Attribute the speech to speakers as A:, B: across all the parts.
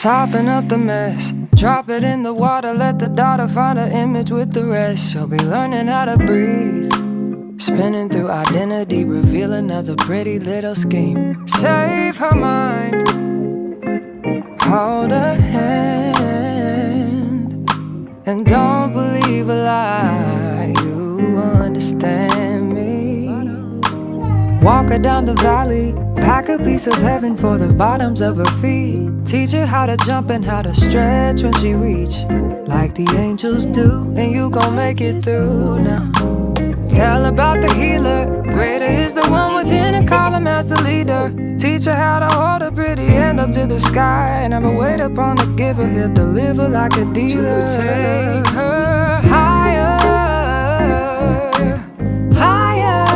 A: Soften up the mess, drop it in the water, let the daughter find her image with the rest. She'll be learning how to breathe, spinning through identity, reveal another pretty little scheme. Save her mind, hold her hand, and don't believe a lie, you understand me. Walk her down the valley, pack a piece of heaven for the bottoms of her feet. Teach her how to jump and how to stretch when she reach, like the angels do, and you gon' make it through now. Tell about the healer, greater is the one within, and call him as the leader. Teach her how to hold a pretty hand up to the sky, and never wait upon the giver, he'll deliver like a dealer. To take her higher, higher,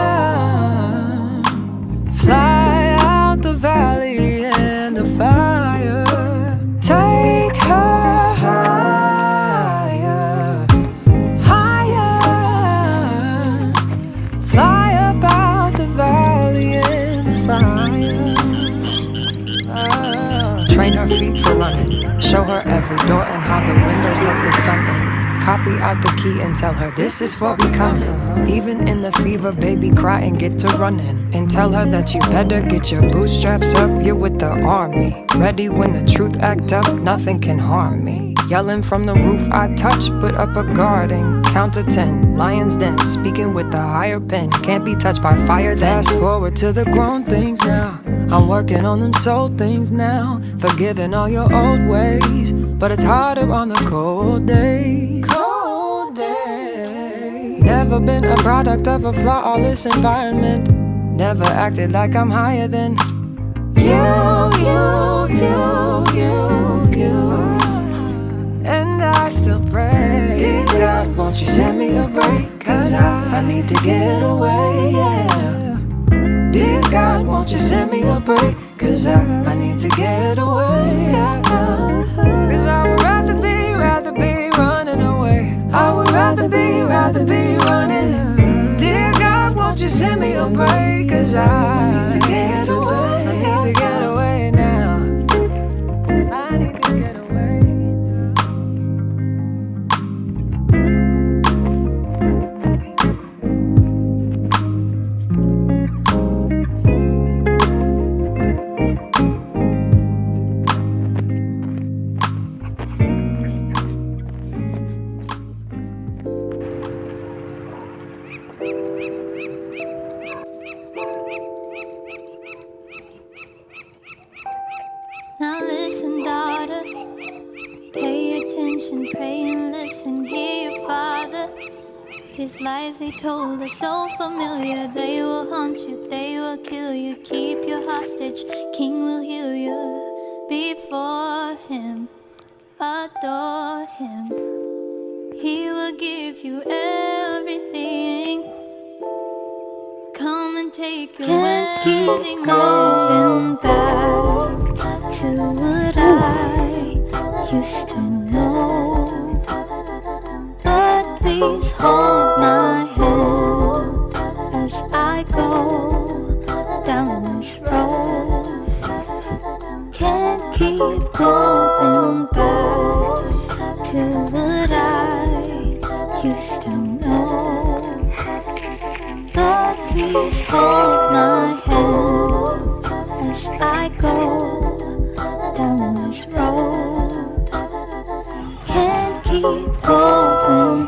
A: fly out the valley and the fire. Take her higher, higher, fly up out the valley and the fire. Train her feet for running, show her every door and how the windows let the sun in. Copy out the key and tell her this is for becoming. Even in the fever, baby, cry and get to running. And tell her that you better get your bootstraps up, you're with the army. Ready when the truth act up, nothing can harm me. Yelling from the roof I touch, put up a guarding. Count to 10, lion's den, speaking with the higher pen. Can't be touched by fire then. Fast forward to the grown things now, I'm working on them soul things now. Forgiving all your old ways, but it's harder on the cold days. Cold days. Never been a product of a flawless environment. Never acted like I'm higher than you. And I still pray, dear God, won't you send me a break? Cause I need to get away, yeah. Dear God, won't you send me a break? Cause I need to get away, yeah. Cause I would rather be running away. I would rather be running. Dear God, won't you send me a break? Cause I need to get away. I need to get away now. I need to get away now.
B: Now listen, daughter, pay attention, pray and listen, hear your father. These lies they told are so familiar, they will haunt you, they will kill you, keep you hostage, king will heal you. Before him, adore him, he will give you everything. Come and take your
C: Can't keep going back to what I used to know. But please hold my hand as I go down this road. Can't keep going back to what I used to know. But please hold my hand as I go down this road. Can't keep going